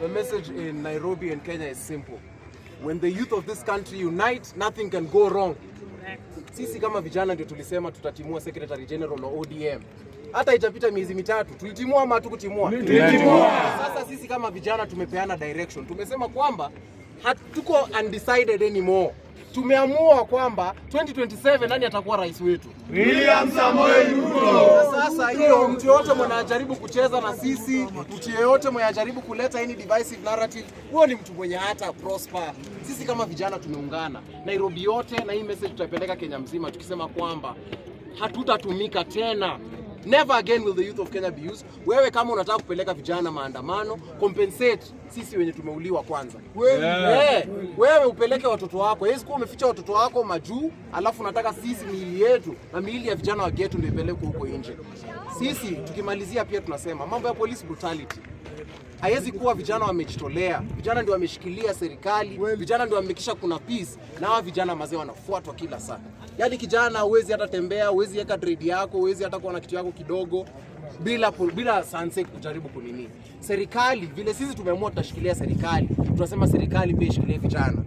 The message in Nairobi and Kenya is simple. When the youth of this country unite, nothing can go wrong. Sisi kama vijana ndio tulisema tutatimua Secretary General wa ODM. Hata itapita miezi mitatu, tulitimua ama hatukutimua? Tulitimua. Sasa sisi kama vijana tumepeana direction. Tumesema kwamba hatuko undecided anymore. Tumeamua kwamba 2027 nani atakuwa rais wetu? William Samoei Ruto. Sasa hiyo mtu yote mwanajaribu kucheza na sisi, mtu yote mwanajaribu kuleta any divisive narrative, huo ni mtu mwenye hata prosper. Sisi kama vijana tumeungana Nairobi yote, na hii message tutapeleka Kenya mzima tukisema kwamba hatutatumika tena. Never again will the youth of Kenya be used. Wewe kama unataka kupeleka vijana maandamano, compensate sisi wenye tumeuliwa kwanza. Wewe upeleke watoto wako. Yeye sikuwa umeficha watoto wako majuu, alafu unataka sisi miili yetu na miili ya vijana wa ghetto ndio ipelekwe huko nje. Sisi tukimalizia pia tunasema mambo ya police brutality. Haiwezi kuwa vijana wamejitolea, vijana ndio wameshikilia serikali, vijana ndio wamekisha kuna peace, na hawa vijana mazee wanafuatwa kila saa. Yaani kijana huwezi hata tembea, huwezi weka dread yako, huwezi hata kuwa na kitu yako kidogo bila sunset kujaribu kunini. Serikali vile sisi tumeamua tutashikilia serikali, tunasema serikali pia ishikilie vijana.